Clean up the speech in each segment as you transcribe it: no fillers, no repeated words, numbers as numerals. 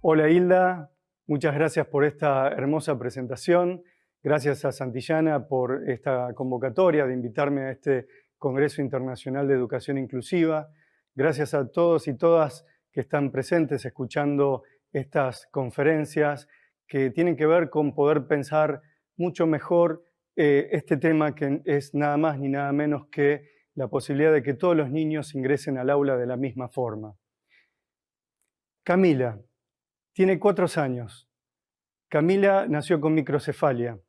Hola Hilda, muchas gracias por esta hermosa presentación. Gracias a Santillana por esta convocatoria de invitarme a este Congreso Internacional de Educación Inclusiva. Gracias a todos y todas que están presentes escuchando estas conferencias que tienen que ver con poder pensar mucho mejor este tema, que es nada más ni nada menos que la posibilidad de que todos los niños ingresen al aula de la misma forma. Camila tiene 4 años. Camila nació con microcefalia.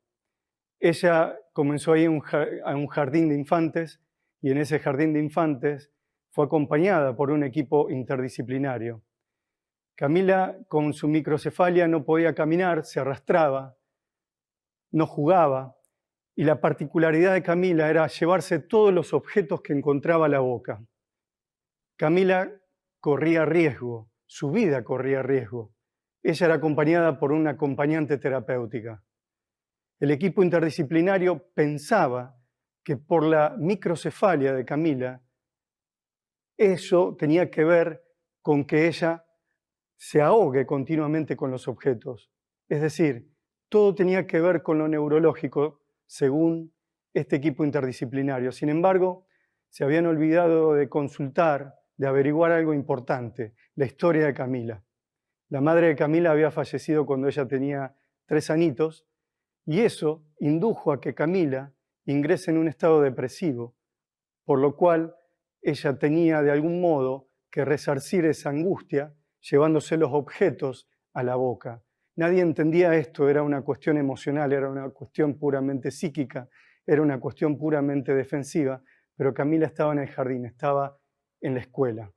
Ella comenzó ahí a un jardín de infantes y en ese jardín de infantes fue acompañada por un equipo interdisciplinario. Camila, con su microcefalia, no podía caminar, se arrastraba, no jugaba, y la particularidad de Camila era llevarse todos los objetos que encontraba a la boca. Camila corría riesgo, su vida corría riesgo. Ella era acompañada por una acompañante terapéutica. El equipo interdisciplinario pensaba que por la microcefalia de Camila, eso tenía que ver con que ella se ahogue continuamente con los objetos. Es decir, todo tenía que ver con lo neurológico, según este equipo interdisciplinario. Sin embargo, se habían olvidado de consultar, de averiguar algo importante, la historia de Camila. La madre de Camila había fallecido cuando ella tenía 3 añitos, y eso indujo a que Camila ingrese en un estado depresivo, por lo cual ella tenía de algún modo que resarcir esa angustia llevándose los objetos a la boca. Nadie entendía esto, era una cuestión emocional, era una cuestión puramente psíquica, era una cuestión puramente defensiva, pero Camila estaba en el jardín, estaba en la escuela.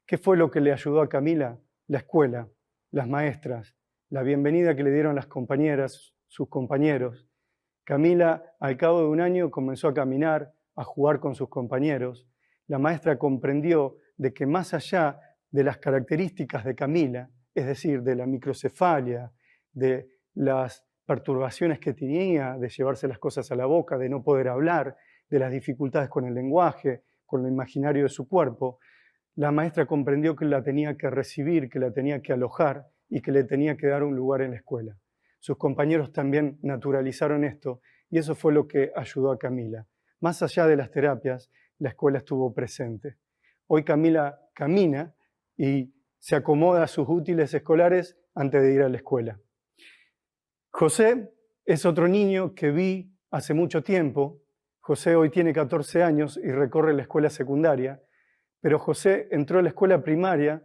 ¿Qué fue lo que le ayudó a Camila? La escuela, las maestras, la bienvenida que le dieron las compañeras, sus compañeros. Camila, al cabo de un año, comenzó a caminar, a jugar con sus compañeros. La maestra comprendió de que más allá de las características de Camila, es decir, de la microcefalia, de las perturbaciones que tenía, de llevarse las cosas a la boca, de no poder hablar, de las dificultades con el lenguaje, con lo imaginario de su cuerpo, la maestra comprendió que la tenía que recibir, que la tenía que alojar y que le tenía que dar un lugar en la escuela. Sus compañeros también naturalizaron esto y eso fue lo que ayudó a Camila. Más allá de las terapias, la escuela estuvo presente. Hoy Camila camina y se acomoda a sus útiles escolares antes de ir a la escuela. José es otro niño que vi hace mucho tiempo. José hoy tiene 14 años y recorre la escuela secundaria, pero José entró a la escuela primaria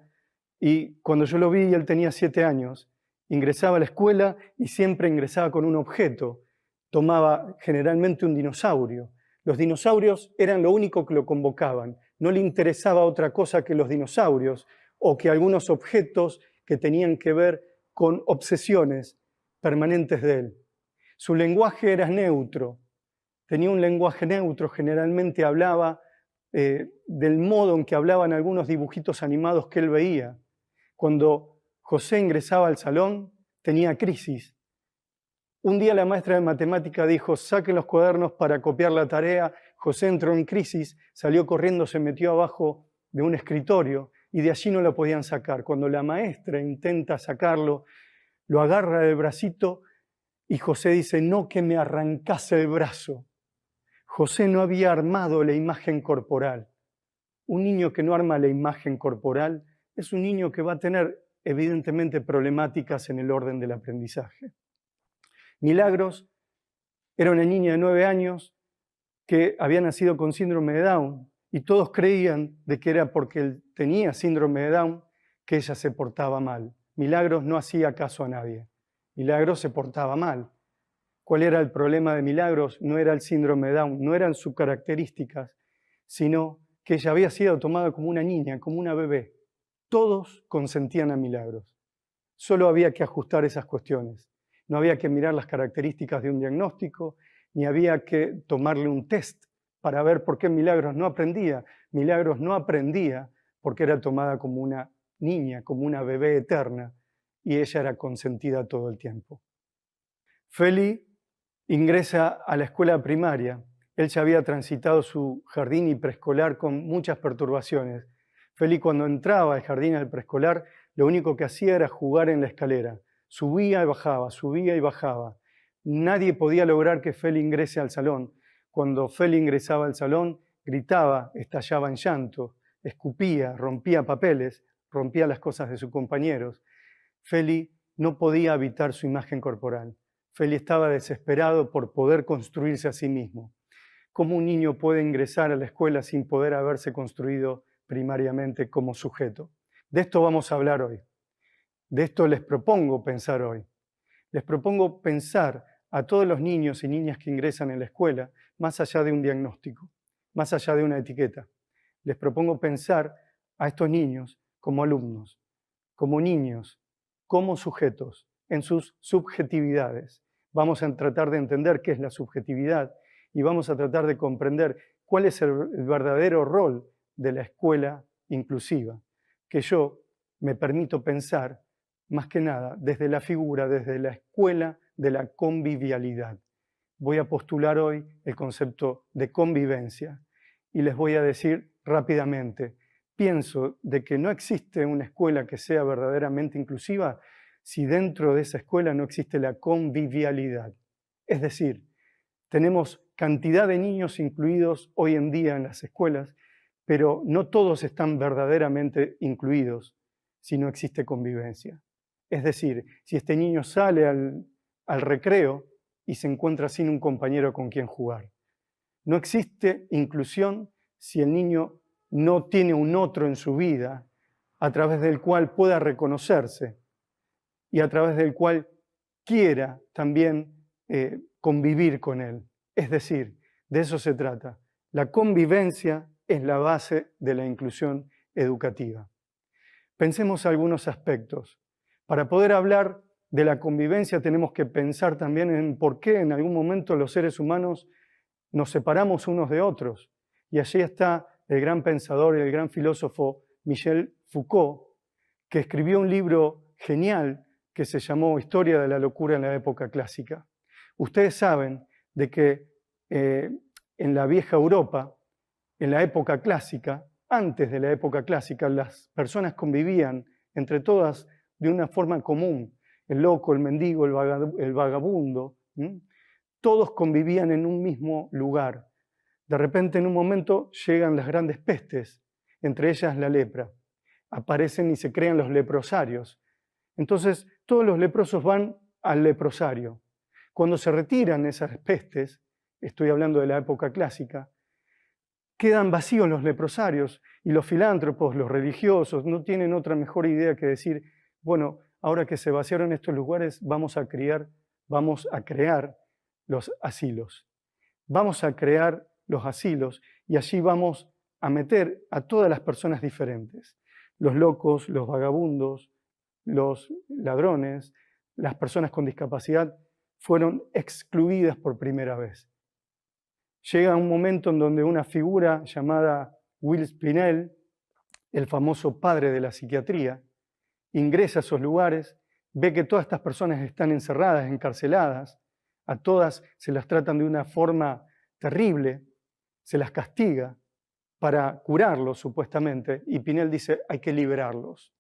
y cuando yo lo vi él tenía 7 años. Ingresaba a la escuela y siempre ingresaba con un objeto. Tomaba generalmente un dinosaurio. Los dinosaurios eran lo único que lo convocaban. No le interesaba otra cosa que los dinosaurios o que algunos objetos que tenían que ver con obsesiones permanentes de él. Su lenguaje era neutro. Tenía un lenguaje neutro, generalmente hablaba del modo en que hablaban algunos dibujitos animados que él veía. Cuando José ingresaba al salón, tenía crisis. Un día la maestra de matemática dijo, saquen los cuadernos para copiar la tarea. José entró en crisis, salió corriendo, se metió abajo de un escritorio y de allí no lo podían sacar. Cuando la maestra intenta sacarlo, lo agarra del bracito y José dice, no que me arrancase el brazo. José no había armado la imagen corporal. Un niño que no arma la imagen corporal es un niño que va a tener evidentemente problemáticas en el orden del aprendizaje. Milagros era una niña de 9 años que había nacido con síndrome de Down y todos creían de que era porque él tenía síndrome de Down que ella se portaba mal. Milagros no hacía caso a nadie. Milagros se portaba mal. ¿Cuál era el problema de Milagros? No era el síndrome de Down, no eran sus características, sino que ella había sido tomada como una niña, como una bebé. Todos consentían a Milagros. Solo había que ajustar esas cuestiones. No había que mirar las características de un diagnóstico, ni había que tomarle un test para ver por qué Milagros no aprendía. Milagros no aprendía porque era tomada como una niña, como una bebé eterna, y ella era consentida todo el tiempo. Feli ingresa a la escuela primaria. Él ya había transitado su jardín y preescolar con muchas perturbaciones. Feli, cuando entraba al jardín al preescolar, lo único que hacía era jugar en la escalera. Subía y bajaba, subía y bajaba. Nadie podía lograr que Feli ingrese al salón. Cuando Feli ingresaba al salón, gritaba, estallaba en llanto, escupía, rompía papeles, rompía las cosas de sus compañeros. Feli no podía habitar su imagen corporal. Feli estaba desesperado por poder construirse a sí mismo. ¿Cómo un niño puede ingresar a la escuela sin poder haberse construido primariamente como sujeto? De esto vamos a hablar hoy. De esto les propongo pensar hoy. Les propongo pensar a todos los niños y niñas que ingresan en la escuela más allá de un diagnóstico, más allá de una etiqueta. Les propongo pensar a estos niños como alumnos, como niños, como sujetos, en sus subjetividades. Vamos a tratar de entender qué es la subjetividad y vamos a tratar de comprender cuál es el verdadero rol de la escuela inclusiva, que yo me permito pensar, más que nada, desde la figura, desde la escuela de la convivialidad. Voy a postular hoy el concepto de convivencia y les voy a decir rápidamente, pienso de que no existe una escuela que sea verdaderamente inclusiva si dentro de esa escuela no existe la convivialidad. Es decir, tenemos cantidad de niños incluidos hoy en día en las escuelas, pero no todos están verdaderamente incluidos si no existe convivencia. Es decir, si este niño sale al recreo y se encuentra sin un compañero con quien jugar. No existe inclusión si el niño no tiene un otro en su vida a través del cual pueda reconocerse y a través del cual quiera también convivir con él. Es decir, de eso se trata. La convivencia es la base de la inclusión educativa. Pensemos algunos aspectos. Para poder hablar de la convivencia tenemos que pensar también en por qué en algún momento los seres humanos nos separamos unos de otros. Y allí está el gran pensador y el gran filósofo Michel Foucault, que escribió un libro genial que se llamó Historia de la locura en la época clásica. Ustedes saben de que en la vieja Europa, en la época clásica, antes de la época clásica, las personas convivían entre todas de una forma común. El loco, el mendigo, el vagabundo, todos convivían en un mismo lugar. De repente, en un momento, llegan las grandes pestes, entre ellas la lepra. Aparecen y se crean los leprosarios. Entonces, todos los leprosos van al leprosario. Cuando se retiran esas pestes, estoy hablando de la época clásica, quedan vacíos los leprosarios y los filántropos, los religiosos, no tienen otra mejor idea que decir, bueno, ahora que se vaciaron estos lugares, vamos a crear los asilos. Vamos a crear los asilos y allí vamos a meter a todas las personas diferentes. Los locos, los vagabundos, los ladrones, las personas con discapacidad fueron excluidas por primera vez. Llega un momento en donde una figura llamada Will Spinell, el famoso padre de la psiquiatría, ingresa a esos lugares, ve que todas estas personas están encerradas, encarceladas, a todas se las tratan de una forma terrible, se las castiga para curarlos supuestamente, y Pinel dice, hay que liberarlos.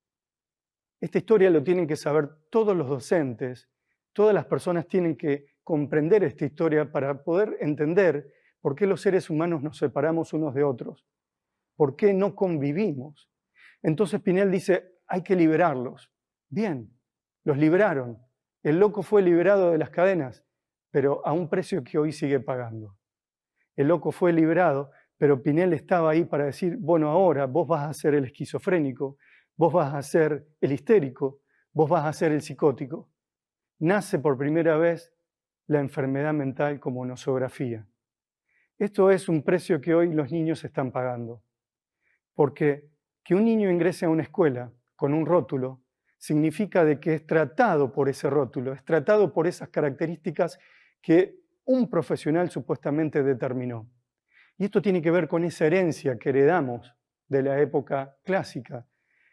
Esta historia lo tienen que saber todos los docentes, todas las personas tienen que comprender esta historia para poder entender por qué los seres humanos nos separamos unos de otros, por qué no convivimos. Entonces Pinel dice, hay que liberarlos. Bien, los liberaron. El loco fue liberado de las cadenas, pero a un precio que hoy sigue pagando. El loco fue liberado, pero Pinel estaba ahí para decir, bueno, ahora vos vas a ser el esquizofrénico, vos vas a ser el histérico, vos vas a ser el psicótico. Nace por primera vez la enfermedad mental como nosografía. Esto es un precio que hoy los niños están pagando, porque que un niño ingrese a una escuela con un rótulo significa de que es tratado por ese rótulo, es tratado por esas características que un profesional supuestamente determinó. Y esto tiene que ver con esa herencia que heredamos de la época clásica,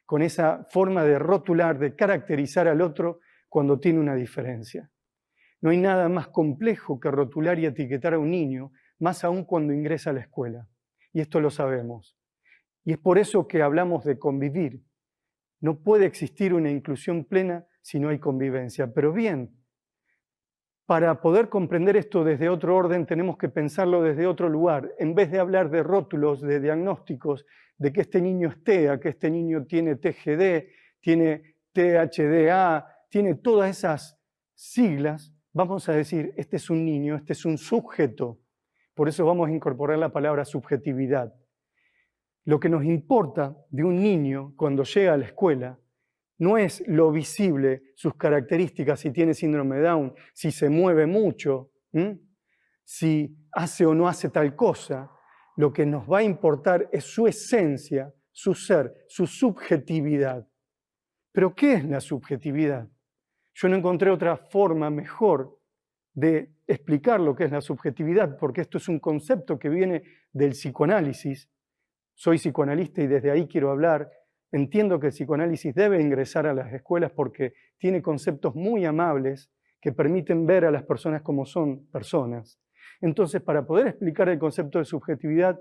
con esa forma de rotular, de caracterizar al otro cuando tiene una diferencia. No hay nada más complejo que rotular y etiquetar a un niño, más aún cuando ingresa a la escuela. Y esto lo sabemos. Y es por eso que hablamos de convivir. No puede existir una inclusión plena si no hay convivencia. Pero bien, para poder comprender esto desde otro orden, tenemos que pensarlo desde otro lugar. En vez de hablar de rótulos, de diagnósticos, de que este niño es TEA, que este niño tiene TGD, tiene THDA, tiene todas esas siglas, vamos a decir, este es un niño, este es un sujeto. Por eso vamos a incorporar la palabra subjetividad. Lo que nos importa de un niño cuando llega a la escuela no es lo visible, sus características, si tiene síndrome de Down, si se mueve mucho, si hace o no hace tal cosa. Lo que nos va a importar es su esencia, su ser, su subjetividad. ¿Pero qué es la subjetividad? Yo no encontré otra forma mejor de explicar lo que es la subjetividad, porque esto es un concepto que viene del psicoanálisis. Soy psicoanalista y desde ahí quiero hablar. Entiendo que el psicoanálisis debe ingresar a las escuelas porque tiene conceptos muy amables que permiten ver a las personas como son personas. Entonces, para poder explicar el concepto de subjetividad,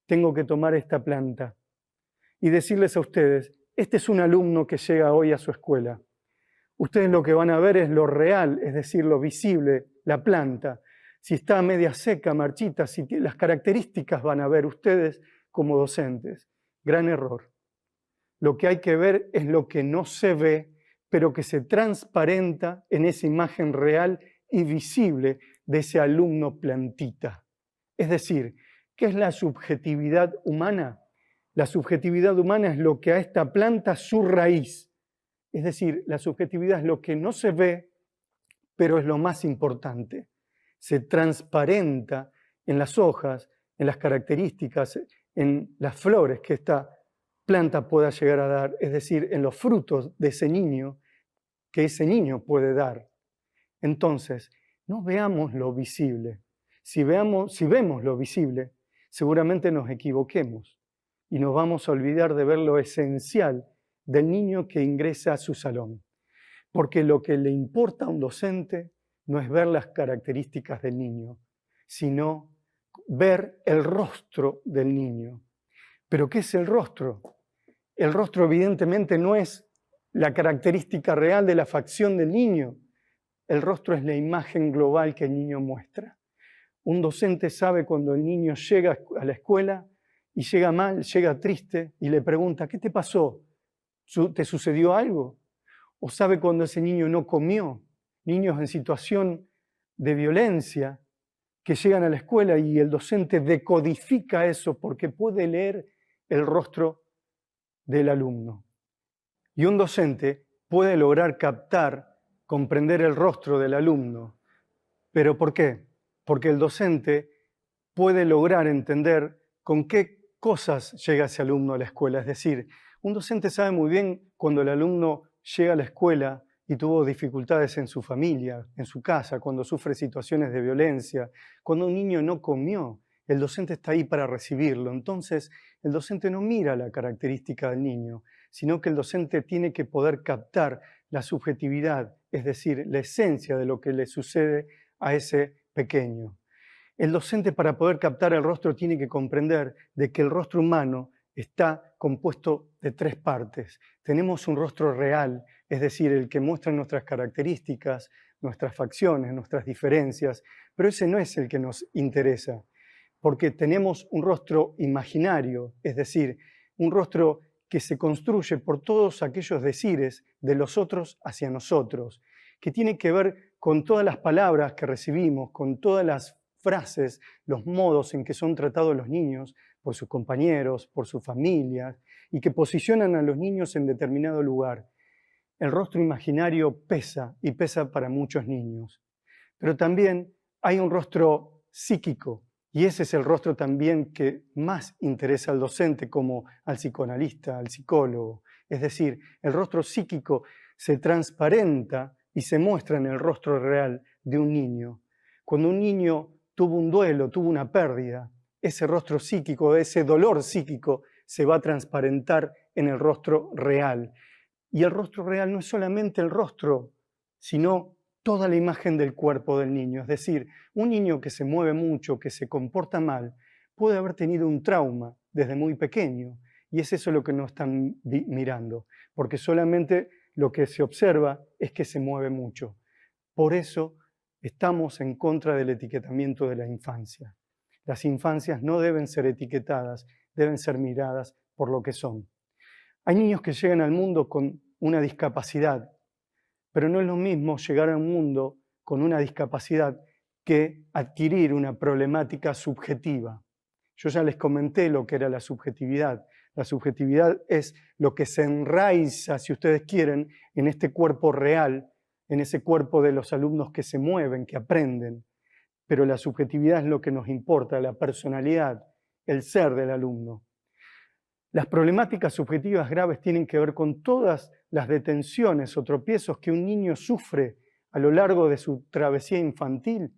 tengo que tomar esta planta y decirles a ustedes, este es un alumno que llega hoy a su escuela. Ustedes lo que van a ver es lo real, es decir, lo visible, la planta. Si está media seca, marchita, si las características van a ver ustedes como docentes. Gran error. Lo que hay que ver es lo que no se ve, pero que se transparenta en esa imagen real y visible de ese alumno plantita. Es decir, ¿qué es la subjetividad humana? La subjetividad humana es lo que a esta planta su raíz. Es decir, la subjetividad es lo que no se ve, pero es lo más importante. Se transparenta en las hojas, en las características, en las flores que esta planta pueda llegar a dar, es decir, en los frutos de ese niño que ese niño puede dar. Entonces, no veamos lo visible. Si vemos lo visible, seguramente nos equivoquemos y nos vamos a olvidar de ver lo esencial del niño que ingresa a su salón. Porque lo que le importa a un docente no es ver las características del niño, sino ver el rostro del niño. ¿Pero qué es el rostro? El rostro evidentemente no es la característica real de la facción del niño. El rostro es la imagen global que el niño muestra. Un docente sabe cuando el niño llega a la escuela y llega mal, llega triste y le pregunta, ¿qué te pasó? ¿Te sucedió algo? O sabe cuando ese niño no comió. Niños en situación de violencia que llegan a la escuela y el docente decodifica eso porque puede leer el rostro del alumno. Y un docente puede lograr captar, comprender el rostro del alumno. ¿Pero por qué? Porque el docente puede lograr entender con qué cosas llega ese alumno a la escuela. Es decir, un docente sabe muy bien cuando el alumno llega a la escuela y tuvo dificultades en su familia, en su casa, cuando sufre situaciones de violencia, cuando un niño no comió. El docente está ahí para recibirlo. Entonces, el docente no mira la característica del niño, sino que el docente tiene que poder captar la subjetividad, es decir, la esencia de lo que le sucede a ese pequeño. El docente, para poder captar el rostro, tiene que comprender de que el rostro humano está compuesto de tres partes. Tenemos un rostro real, es decir, el que muestra nuestras características, nuestras facciones, nuestras diferencias, pero ese no es el que nos interesa, porque tenemos un rostro imaginario, es decir, un rostro que se construye por todos aquellos decires de los otros hacia nosotros, que tiene que ver con todas las palabras que recibimos, con todas las frases, los modos en que son tratados los niños por sus compañeros, por sus familias, y que posicionan a los niños en determinado lugar. El rostro imaginario pesa, y pesa para muchos niños. Pero también hay un rostro psíquico, y ese es el rostro también que más interesa al docente como al psicoanalista, al psicólogo. Es decir, el rostro psíquico se transparenta y se muestra en el rostro real de un niño. Cuando un niño tuvo un duelo, tuvo una pérdida, ese rostro psíquico, ese dolor psíquico se va a transparentar en el rostro real. Y el rostro real no es solamente el rostro, sino toda la imagen del cuerpo del niño. Es decir, un niño que se mueve mucho, que se comporta mal, puede haber tenido un trauma desde muy pequeño. Y es eso lo que no están mirando, porque solamente lo que se observa es que se mueve mucho. Por eso estamos en contra del etiquetamiento de la infancia. Las infancias no deben ser etiquetadas, deben ser miradas por lo que son. Hay niños que llegan al mundo con una discapacidad, pero no es lo mismo llegar a un mundo con una discapacidad que adquirir una problemática subjetiva. Yo ya les comenté lo que era la subjetividad. La subjetividad es lo que se enraiza, si ustedes quieren, en este cuerpo real, en ese cuerpo de los alumnos que se mueven, que aprenden. Pero la subjetividad es lo que nos importa, la personalidad, el ser del alumno. Las problemáticas subjetivas graves tienen que ver con todas las detenciones o tropiezos que un niño sufre a lo largo de su travesía infantil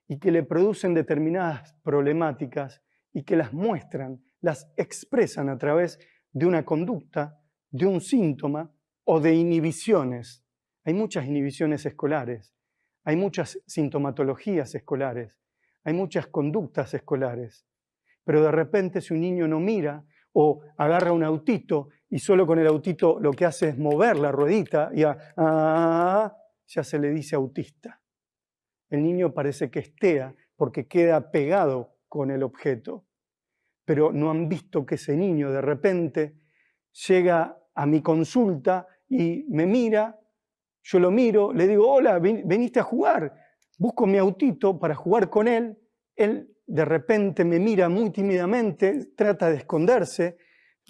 y que le producen determinadas problemáticas y que las muestran, las expresan a través de una conducta, de un síntoma o de inhibiciones. Hay muchas inhibiciones escolares, hay muchas sintomatologías escolares, hay muchas conductas escolares, pero de repente si un niño no mira o agarra un autito y solo con el autito lo que hace es mover la ruedita y ya se le dice autista. El niño parece que es TEA porque queda pegado con el objeto, pero no han visto que ese niño de repente llega a mi consulta y me mira, yo lo miro, le digo, hola, veniste a jugar, busco mi autito para jugar con él de repente me mira muy tímidamente, trata de esconderse,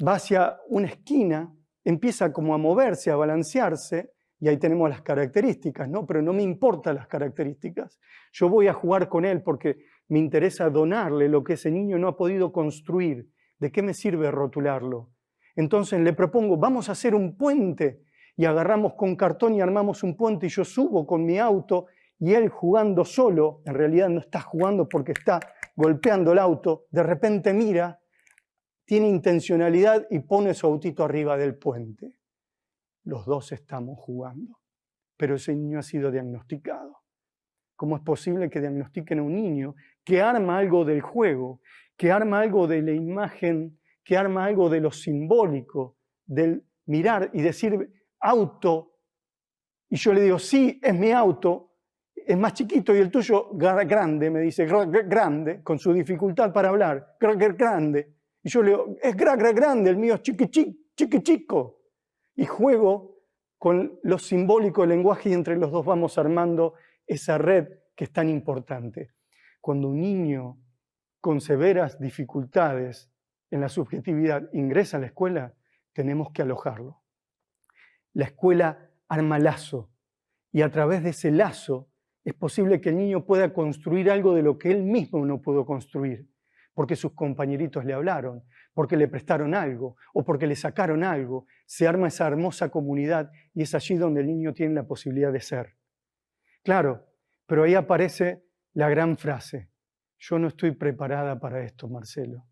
va hacia una esquina, empieza como a moverse, a balancearse, y ahí tenemos las características, ¿no? Pero no me importan las características. Yo voy a jugar con él porque me interesa donarle lo que ese niño no ha podido construir. ¿De qué me sirve rotularlo? Entonces le propongo, vamos a hacer un puente, y agarramos con cartón y armamos un puente, y yo subo con mi auto, y él jugando solo, en realidad no está jugando porque está golpeando el auto, de repente mira, tiene intencionalidad y pone su autito arriba del puente. Los dos estamos jugando, pero ese niño ha sido diagnosticado. ¿Cómo es posible que diagnostiquen a un niño que arma algo del juego, que arma algo de la imagen, que arma algo de lo simbólico, del mirar y decir auto? Y yo le digo, sí, es mi auto, es más chiquito y el tuyo grande, me dice, grande, con su dificultad para hablar, grande. Y yo le digo, es grande, el mío es chico. Y juego con lo simbólico del lenguaje y entre los dos vamos armando esa red que es tan importante. Cuando un niño con severas dificultades en la subjetividad ingresa a la escuela, tenemos que alojarlo. La escuela arma lazo y a través de ese lazo es posible que el niño pueda construir algo de lo que él mismo no pudo construir, porque sus compañeritos le hablaron, porque le prestaron algo o porque le sacaron algo. Se arma esa hermosa comunidad y es allí donde el niño tiene la posibilidad de ser. Claro, pero ahí aparece la gran frase, yo no estoy preparada para esto, Marcelo.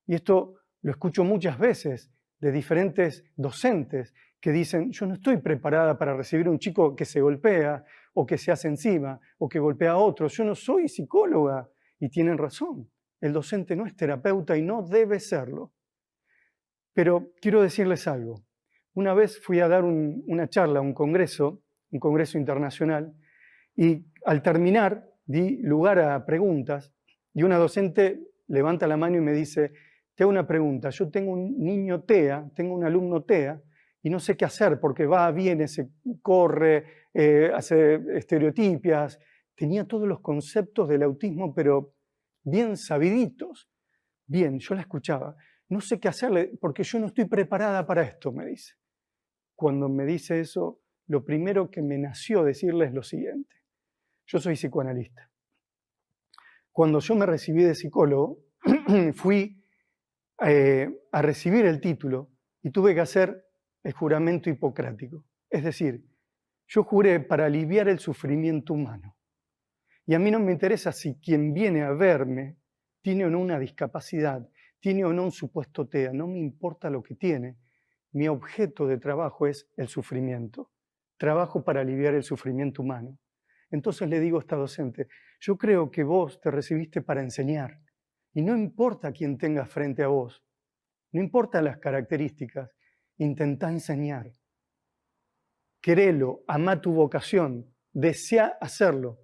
Y esto lo escucho muchas veces de diferentes docentes que dicen, yo no estoy preparada para recibir a un chico que se golpea o que se hace encima o que golpea a otros. Yo no soy psicóloga. Y tienen razón. El docente no es terapeuta y no debe serlo. Pero quiero decirles algo. Una vez fui a dar una charla, un congreso internacional, y al terminar di lugar a preguntas y una docente levanta la mano y me dice, te hago una pregunta, yo tengo un niño TEA, tengo un alumno TEA y no sé qué hacer porque va, viene, se corre, hace estereotipias. Tenía todos los conceptos del autismo, pero bien sabiditos. Bien, yo la escuchaba. No sé qué hacerle porque yo no estoy preparada para esto, me dice. Cuando me dice eso, lo primero que me nació decirle es lo siguiente. Yo soy psicoanalista. Cuando yo me recibí de psicólogo, fui a recibir el título y tuve que hacer el juramento hipocrático. Es decir, yo juré para aliviar el sufrimiento humano. Y a mí no me interesa si quien viene a verme tiene o no una discapacidad, tiene o no un supuesto TEA, no me importa lo que tiene. Mi objeto de trabajo es el sufrimiento. Trabajo para aliviar el sufrimiento humano. Entonces le digo a esta docente, yo creo que vos te recibiste para enseñar. Y no importa quién tengas frente a vos, No importa las características, intentá enseñar. Querelo, amá tu vocación, desea hacerlo.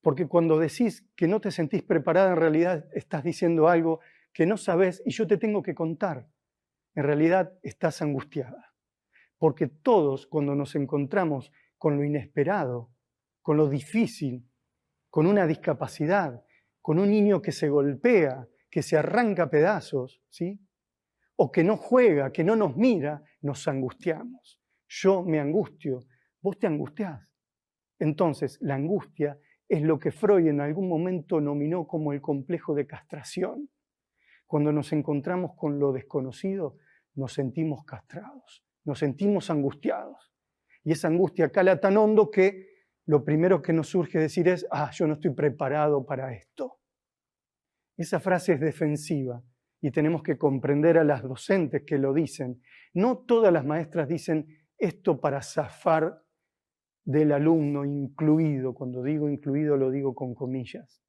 Porque cuando decís que no te sentís preparada, en realidad estás diciendo algo que no sabés y yo te tengo que contar. En realidad estás angustiada. Porque todos, cuando nos encontramos con lo inesperado, con lo difícil, con una discapacidad, con un niño que se golpea, que se arranca a pedazos, ¿sí? O que no juega, que no nos mira, nos angustiamos. Yo me angustio, vos te angustiás. Entonces, la angustia es lo que Freud en algún momento nominó como el complejo de castración. Cuando nos encontramos con lo desconocido, nos sentimos castrados, nos sentimos angustiados. Y esa angustia cala tan hondo que lo primero que nos surge decir es, yo no estoy preparado para esto. Esa frase es defensiva y tenemos que comprender a las docentes que lo dicen. No todas las maestras dicen esto para zafar del alumno incluido. Cuando digo incluido lo digo con comillas.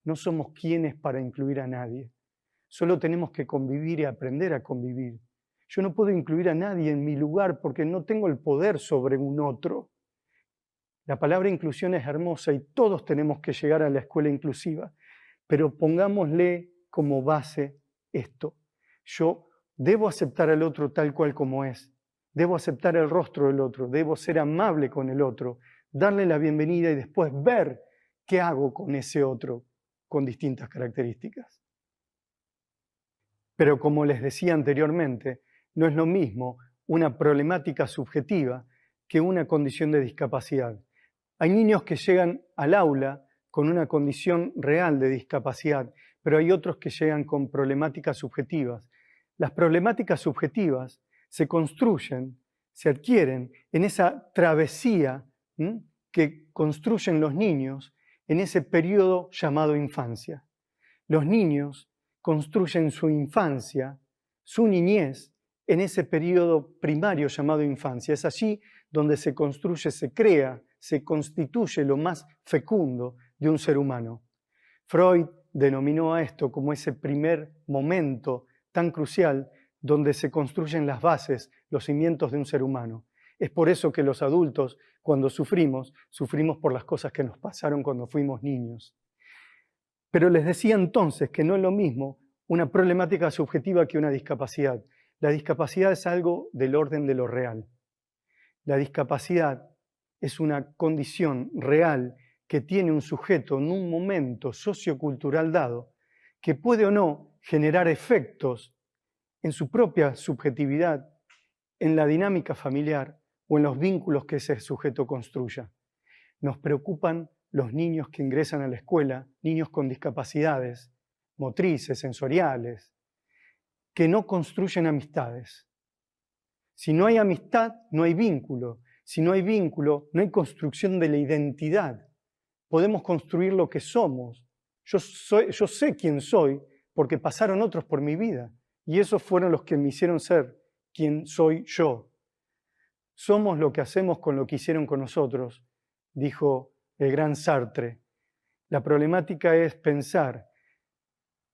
No somos quienes para incluir a nadie. Solo tenemos que convivir y aprender a convivir. Yo no puedo incluir a nadie en mi lugar porque no tengo el poder sobre un otro. La palabra inclusión es hermosa y todos tenemos que llegar a la escuela inclusiva, pero pongámosle como base esto. Yo debo aceptar al otro tal cual como es, debo aceptar el rostro del otro, debo ser amable con el otro, darle la bienvenida y después ver qué hago con ese otro con distintas características. Pero como les decía anteriormente, no es lo mismo una problemática subjetiva que una condición de discapacidad. Hay niños que llegan al aula con una condición real de discapacidad, pero hay otros que llegan con problemáticas subjetivas. Las problemáticas subjetivas se construyen, se adquieren en esa travesía que construyen los niños en ese periodo llamado infancia. Los niños construyen su infancia, su niñez, en ese periodo primario llamado infancia. Es allí donde se construye, se crea, se constituye lo más fecundo de un ser humano. Freud denominó a esto como ese primer momento tan crucial donde se construyen las bases, los cimientos de un ser humano. Es por eso que los adultos, cuando sufrimos por las cosas que nos pasaron cuando fuimos niños. Pero les decía entonces que no es lo mismo una problemática subjetiva que una discapacidad. La discapacidad es algo del orden de lo real. La discapacidad es una condición real que tiene un sujeto en un momento sociocultural dado que puede o no generar efectos en su propia subjetividad, en la dinámica familiar o en los vínculos que ese sujeto construya. Nos preocupan los niños que ingresan a la escuela, niños con discapacidades motrices, sensoriales, que no construyen amistades. Si no hay amistad, no hay vínculo. Si no hay vínculo, no hay construcción de la identidad. Podemos construir lo que somos. Yo sé quién soy porque pasaron otros por mi vida y esos fueron los que me hicieron ser quien soy yo. Somos lo que hacemos con lo que hicieron con nosotros, dijo el gran Sartre. La problemática es pensar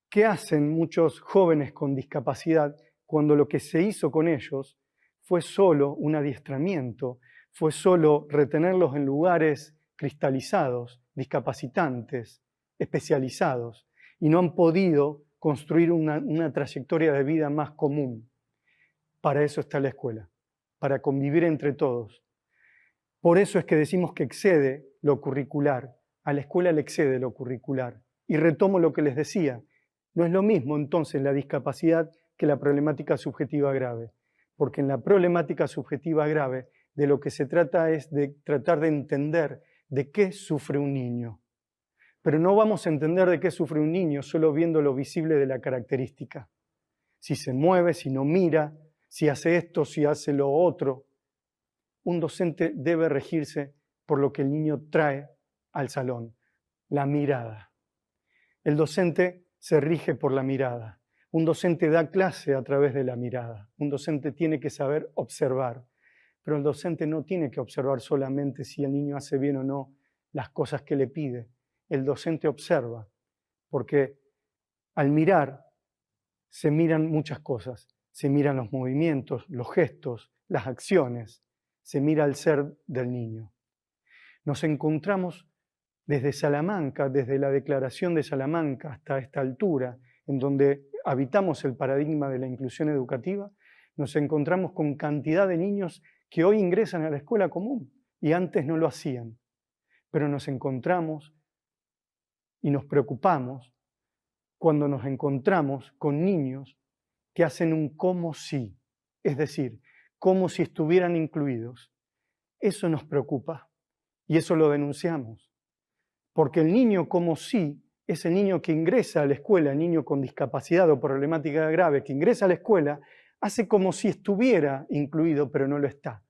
qué hacen muchos jóvenes con discapacidad cuando lo que se hizo con ellos fue solo un adiestramiento, fue solo retenerlos en lugares cristalizados, discapacitantes, especializados, y no han podido construir una trayectoria de vida más común. Para eso está la escuela, para convivir entre todos. Por eso es que decimos que excede lo curricular, a la escuela le excede lo curricular. Y retomo lo que les decía, no es lo mismo entonces la discapacidad que la problemática subjetiva grave, porque en la problemática subjetiva grave de lo que se trata es de tratar de entender de qué sufre un niño. Pero no vamos a entender de qué sufre un niño solo viendo lo visible de la característica. Si se mueve, si no mira, si hace esto, si hace lo otro. Un docente debe regirse por lo que el niño trae al salón, la mirada. El docente se rige por la mirada. Un docente da clase a través de la mirada. Un docente tiene que saber observar. Pero el docente no tiene que observar solamente si el niño hace bien o no las cosas que le pide. El docente observa, porque al mirar se miran muchas cosas. se miran los movimientos, los gestos, las acciones, se mira el ser del niño. Nos encontramos desde Salamanca, desde la Declaración de Salamanca hasta esta altura, en donde habitamos el paradigma de la inclusión educativa, nos encontramos con cantidad de niños que hoy ingresan a la escuela común y antes no lo hacían. Pero nos encontramos y nos preocupamos cuando nos encontramos con niños que hacen un como si, es decir, como si estuvieran incluidos. Eso nos preocupa y eso lo denunciamos. Porque el niño como si, ese niño que ingresa a la escuela, el niño con discapacidad o problemática grave que ingresa a la escuela, hace como si estuviera incluido, pero no lo está.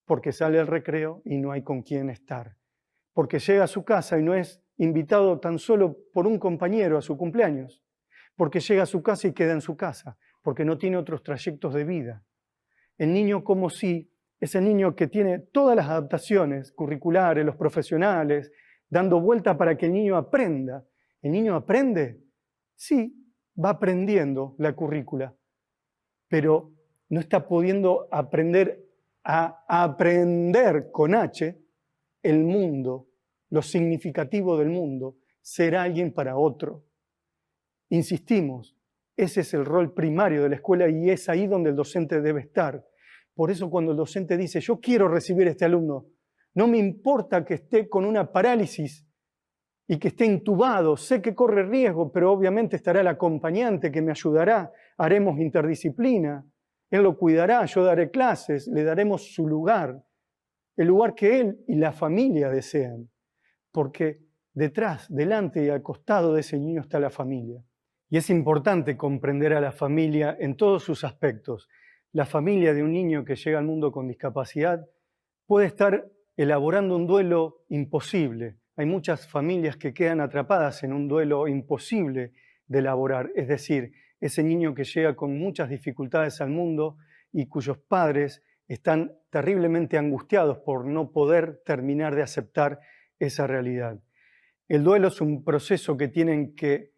Porque sale al recreo y no hay con quién estar. Porque llega a su casa y no es invitado tan solo por un compañero a su cumpleaños. Porque llega a su casa y queda en su casa. Porque no tiene otros trayectos de vida. El niño como si es el niño que tiene todas las adaptaciones curriculares, los profesionales, dando vuelta para que el niño aprenda. ¿El niño aprende? Sí, va aprendiendo la currícula, pero no está pudiendo aprender a aprender con H el mundo, lo significativo del mundo, ser alguien para otro. Insistimos, ese es el rol primario de la escuela y es ahí donde el docente debe estar. Por eso cuando el docente dice, yo quiero recibir a este alumno, no me importa que esté con una parálisis y que esté intubado, sé que corre riesgo, pero obviamente estará el acompañante que me ayudará, haremos interdisciplina, él lo cuidará, yo daré clases, le daremos su lugar, el lugar que él y la familia desean, porque detrás, delante y al costado de ese niño está la familia. Y es importante comprender a la familia en todos sus aspectos. La familia de un niño que llega al mundo con discapacidad puede estar elaborando un duelo imposible. Hay muchas familias que quedan atrapadas en un duelo imposible de elaborar, es decir, ese niño que llega con muchas dificultades al mundo y cuyos padres están terriblemente angustiados por no poder terminar de aceptar esa realidad. El duelo es un proceso que tienen que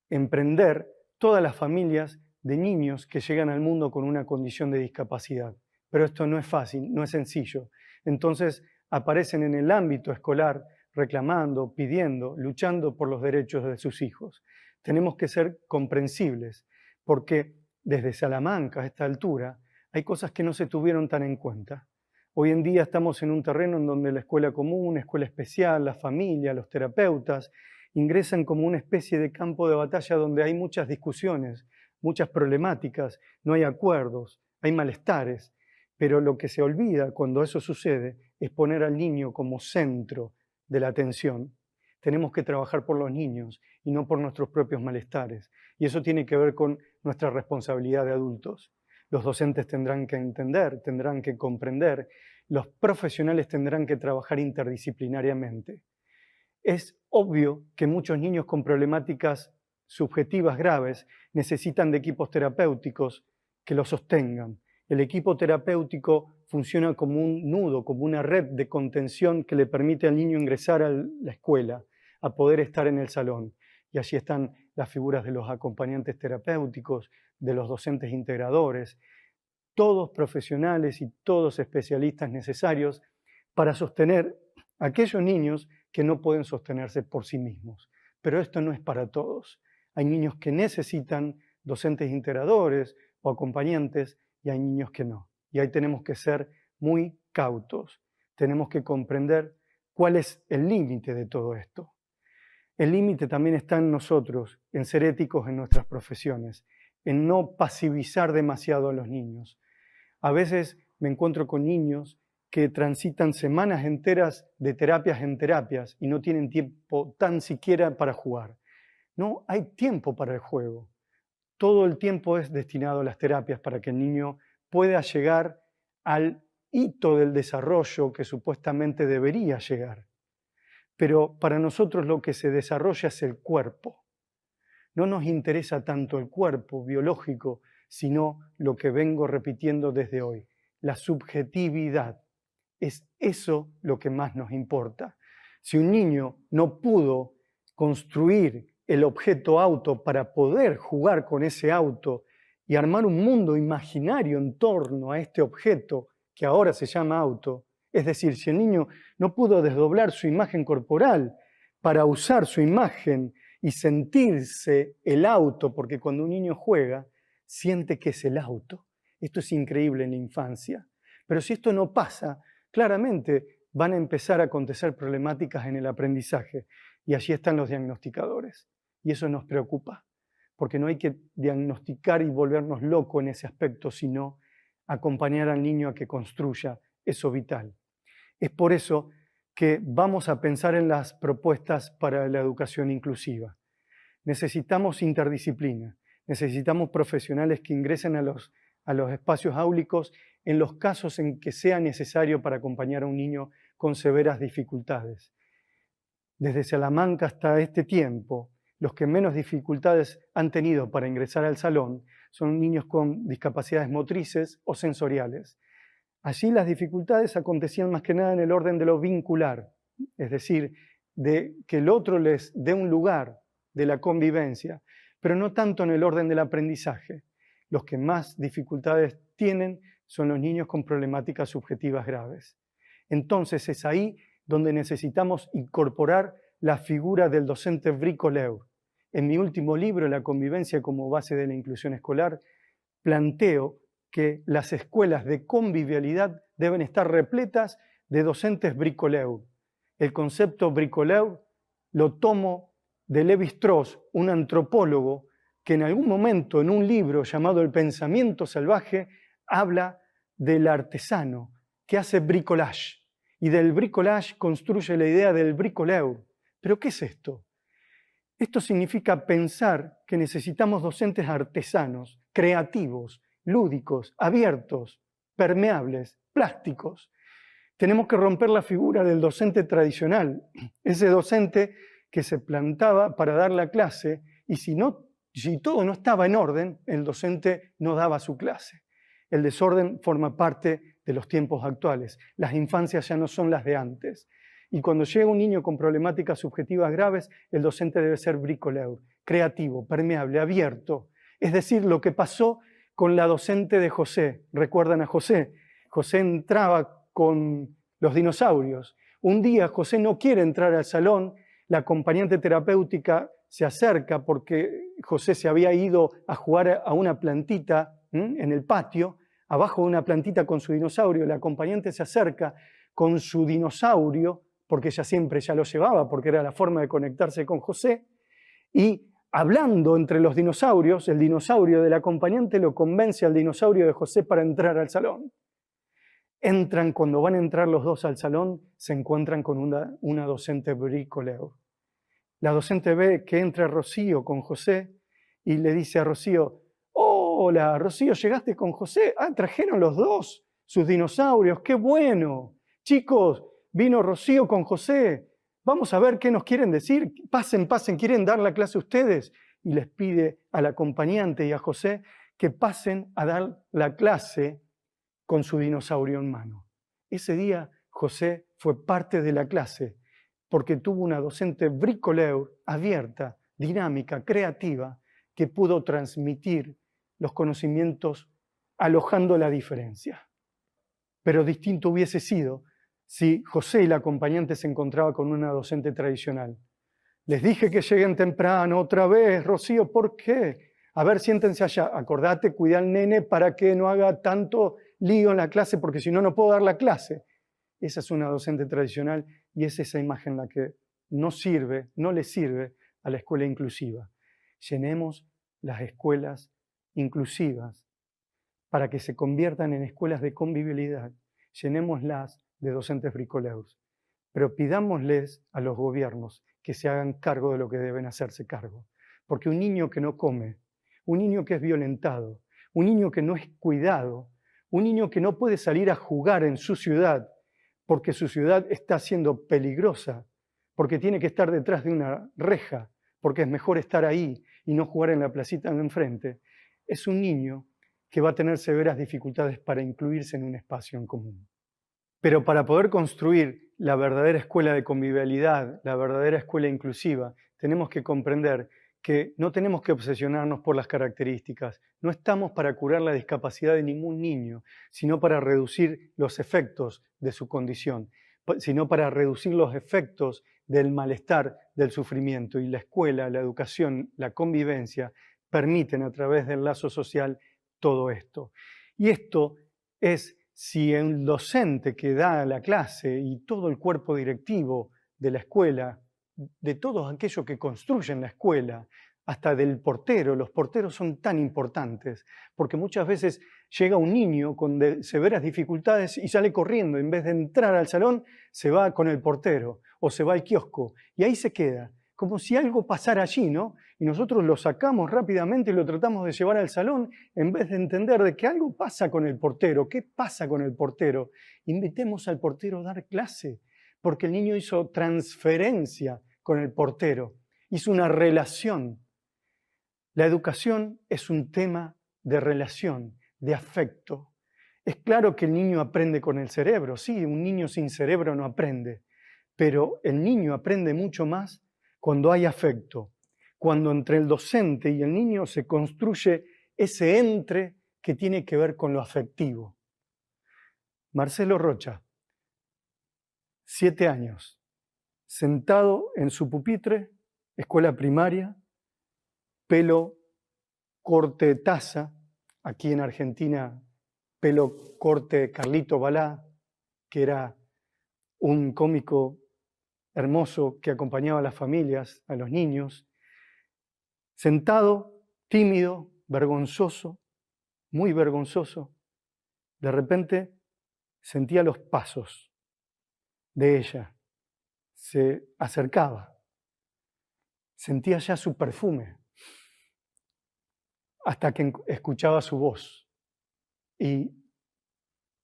emprender todas las familias de niños que llegan al mundo con una condición de discapacidad. Pero esto no es fácil, no es sencillo. Entonces aparecen en el ámbito escolar reclamando, pidiendo, luchando por los derechos de sus hijos. Tenemos que ser comprensibles, porque desde Salamanca a esta altura hay cosas que no se tuvieron tan en cuenta. Hoy en día estamos en un terreno en donde la escuela común, la escuela especial, la familia, los terapeutas, ingresan como una especie de campo de batalla donde hay muchas discusiones, muchas problemáticas, no hay acuerdos, hay malestares, pero lo que se olvida cuando eso sucede es poner al niño como centro de la atención. Tenemos que trabajar por los niños y no por nuestros propios malestares. Y eso tiene que ver con nuestra responsabilidad de adultos. Los docentes tendrán que entender, tendrán que comprender, los profesionales tendrán que trabajar interdisciplinariamente. Es obvio que muchos niños con problemáticas subjetivas graves necesitan de equipos terapéuticos que los sostengan. El equipo terapéutico funciona como un nudo, como una red de contención que le permite al niño ingresar a la escuela, a poder estar en el salón. Y allí están las figuras de los acompañantes terapéuticos, de los docentes integradores, todos profesionales y todos especialistas necesarios para sostener a aquellos niños que no pueden sostenerse por sí mismos. Pero esto no es para todos. Hay niños que necesitan docentes integradores o acompañantes y hay niños que no. Y ahí tenemos que ser muy cautos. Tenemos que comprender cuál es el límite de todo esto. El límite también está en nosotros, en ser éticos en nuestras profesiones, en no pasivizar demasiado a los niños. A veces me encuentro con niños que transitan semanas enteras de terapias en terapias y no tienen tiempo tan siquiera para jugar. No hay tiempo para el juego. Todo el tiempo es destinado a las terapias para que el niño pueda llegar al hito del desarrollo que supuestamente debería llegar. Pero para nosotros lo que se desarrolla es el cuerpo. No nos interesa tanto el cuerpo biológico, sino lo que vengo repitiendo desde hoy, la subjetividad. Es eso lo que más nos importa. Si un niño no pudo construir el objeto auto para poder jugar con ese auto y armar un mundo imaginario en torno a este objeto que ahora se llama auto. Es decir, si el niño no pudo desdoblar su imagen corporal para usar su imagen y sentirse el auto, porque cuando un niño juega, siente que es el auto. Esto es increíble en la infancia. Pero si esto no pasa, claramente van a empezar a acontecer problemáticas en el aprendizaje. Y allí están los diagnosticadores. Y eso nos preocupa, porque no hay que diagnosticar y volvernos locos en ese aspecto, sino acompañar al niño a que construya eso vital. Es por eso que vamos a pensar en las propuestas para la educación inclusiva. Necesitamos interdisciplina, necesitamos profesionales que ingresen a los espacios áulicos en los casos en que sea necesario para acompañar a un niño con severas dificultades. Desde Salamanca hasta este tiempo, los que menos dificultades han tenido para ingresar al salón son niños con discapacidades motrices o sensoriales. Allí las dificultades acontecían más que nada en el orden de lo vincular, es decir, de que el otro les dé un lugar de la convivencia, pero no tanto en el orden del aprendizaje. Los que más dificultades tienen son los niños con problemáticas subjetivas graves. Entonces es ahí donde necesitamos incorporar la figura del docente bricoleur. En mi último libro, La convivencia como base de la inclusión escolar, planteo que las escuelas de convivialidad deben estar repletas de docentes bricoleur. El concepto bricoleur lo tomo de Lévi-Strauss, un antropólogo que en algún momento en un libro llamado El pensamiento salvaje habla del artesano que hace bricolage y del bricolage construye la idea del bricoleur. ¿Pero qué es esto? Esto significa pensar que necesitamos docentes artesanos, creativos, lúdicos, abiertos, permeables, plásticos. Tenemos que romper la figura del docente tradicional, ese docente que se plantaba para dar la clase y si todo no estaba en orden, el docente no daba su clase. El desorden forma parte de los tiempos actuales. Las infancias ya no son las de antes. Y cuando llega un niño con problemáticas subjetivas graves, el docente debe ser bricoleur, creativo, permeable, abierto. Es decir, lo que pasó con la docente de José. ¿Recuerdan a José? José entraba con los dinosaurios. Un día José no quiere entrar al salón, la acompañante terapéutica se acerca porque José se había ido a jugar a una plantita en el patio, abajo de una plantita con su dinosaurio. La acompañante se acerca con su dinosaurio, porque ella siempre ya lo llevaba, porque era la forma de conectarse con José, y hablando entre los dinosaurios, el dinosaurio del acompañante lo convence al dinosaurio de José para entrar al salón. Cuando van a entrar los dos al salón, se encuentran con una docente bricoleur. La docente ve que entra Rocío con José y le dice a Rocío: hola, Rocío, ¿llegaste con José? Ah, trajeron los dos sus dinosaurios, qué bueno. Chicos, vino Rocío con José, vamos a ver qué nos quieren decir. Pasen, ¿quieren dar la clase ustedes? Y les pide al acompañante y a José que pasen a dar la clase con su dinosaurio en mano. Ese día José fue parte de la clase porque tuvo una docente bricoleur, abierta, dinámica, creativa, que pudo transmitir los conocimientos alojando la diferencia. Pero distinto hubiese sido si José y la acompañante se encontraba con una docente tradicional. Les dije que lleguen temprano, otra vez, Rocío, ¿por qué? A ver, siéntense allá, acordate, cuida al nene para que no haga tanto lío en la clase, porque si no, no puedo dar la clase. Esa es una docente tradicional y es esa imagen la que no le sirve a la escuela inclusiva. Llenemos las escuelas inclusivas para que se conviertan en escuelas de convivialidad. Llenémoslas de docentes bricoleurs, pero pidámosles a los gobiernos que se hagan cargo de lo que deben hacerse cargo. Porque un niño que no come, un niño que es violentado, un niño que no es cuidado, un niño que no puede salir a jugar en su ciudad porque su ciudad está siendo peligrosa, porque tiene que estar detrás de una reja, porque es mejor estar ahí y no jugar en la placita de enfrente, es un niño que va a tener severas dificultades para incluirse en un espacio en común. Pero para poder construir la verdadera escuela de convivialidad, la verdadera escuela inclusiva, tenemos que comprender que no tenemos que obsesionarnos por las características. No estamos para curar la discapacidad de ningún niño, sino para reducir los efectos de su condición, sino para reducir los efectos del malestar, del sufrimiento. Y la escuela, la educación, la convivencia permiten a través del lazo social todo esto. Y esto es si el docente que da la clase y todo el cuerpo directivo de la escuela, de todos aquellos que construyen la escuela, hasta del portero. Los porteros son tan importantes, porque muchas veces llega un niño con severas dificultades y sale corriendo. En vez de entrar al salón, se va con el portero o se va al kiosco y ahí se queda, como si algo pasara allí, ¿no? Y nosotros lo sacamos rápidamente y lo tratamos de llevar al salón en vez de entender de que algo pasa con el portero. ¿Qué pasa con el portero? Invitemos al portero a dar clase, porque el niño hizo transferencia con el portero, hizo una relación. La educación es un tema de relación, de afecto. Es claro que el niño aprende con el cerebro, sí, un niño sin cerebro no aprende, pero el niño aprende mucho más cuando hay afecto, cuando entre el docente y el niño se construye ese entre que tiene que ver con lo afectivo. Marcelo Rocha, 7 años, sentado en su pupitre, escuela primaria, pelo corte taza, aquí en Argentina pelo corte Carlito Balá, que era un cómico hermoso que acompañaba a las familias, a los niños, sentado, tímido, vergonzoso, muy vergonzoso. De repente sentía los pasos de ella, se acercaba, sentía ya su perfume, hasta que escuchaba su voz. Y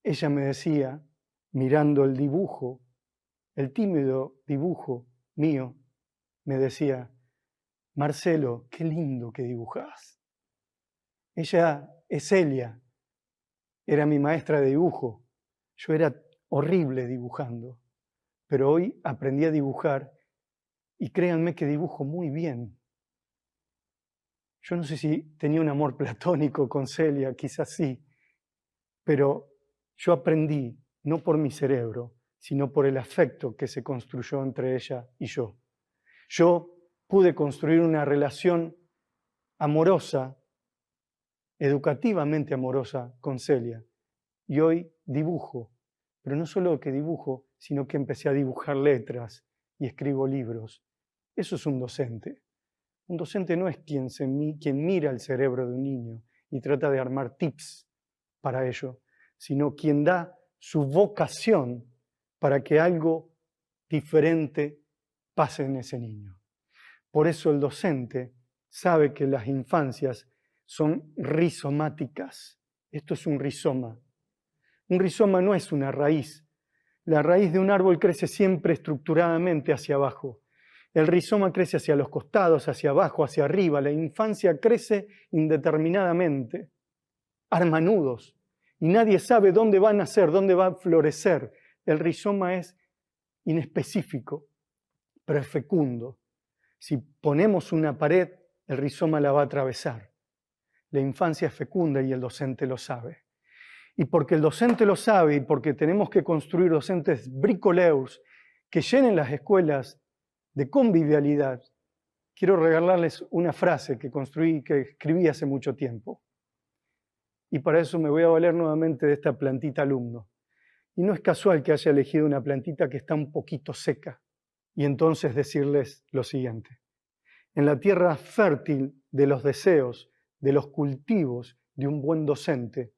ella me decía, mirando el dibujo, el tímido dibujo mío, me decía, Marcelo, qué lindo que dibujás. Ella es Celia, era mi maestra de dibujo. Yo era horrible dibujando, pero hoy aprendí a dibujar y créanme que dibujo muy bien. Yo no sé si tenía un amor platónico con Celia, quizás sí, pero yo aprendí, no por mi cerebro, sino por el afecto que se construyó entre ella y yo. Yo pude construir una relación amorosa, educativamente amorosa con Celia. Y hoy dibujo, pero no solo que dibujo, sino que empecé a dibujar letras y escribo libros. Eso es un docente. Un docente no es quien mira el cerebro de un niño y trata de armar tips para ello, sino quien da su vocación para que algo diferente pase en ese niño. Por eso el docente sabe que las infancias son rizomáticas. Esto es un rizoma. Un rizoma no es una raíz. La raíz de un árbol crece siempre estructuradamente hacia abajo. El rizoma crece hacia los costados, hacia abajo, hacia arriba. La infancia crece indeterminadamente. Arma nudos. Y nadie sabe dónde va a nacer, dónde va a florecer. El rizoma es inespecífico, pero es fecundo. Si ponemos una pared, el rizoma la va a atravesar. La infancia es fecunda y el docente lo sabe. Y porque el docente lo sabe y porque tenemos que construir docentes bricoleurs que llenen las escuelas de convivialidad, quiero regalarles una frase que escribí hace mucho tiempo. Y para eso me voy a valer nuevamente de esta plantita alumno. Y no es casual que haya elegido una plantita que está un poquito seca. Y entonces decirles lo siguiente. En la tierra fértil de los deseos, de los cultivos de un buen docente,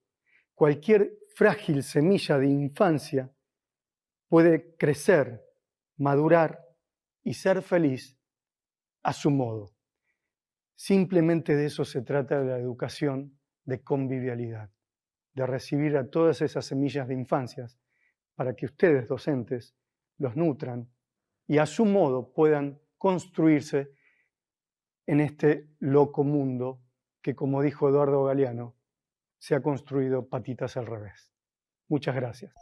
cualquier frágil semilla de infancia puede crecer, madurar y ser feliz a su modo. Simplemente de eso se trata la educación de convivialidad, de recibir a todas esas semillas de infancias para que ustedes, docentes, los nutran y a su modo puedan construirse en este loco mundo que, como dijo Eduardo Galeano, se ha construido patitas al revés. Muchas gracias.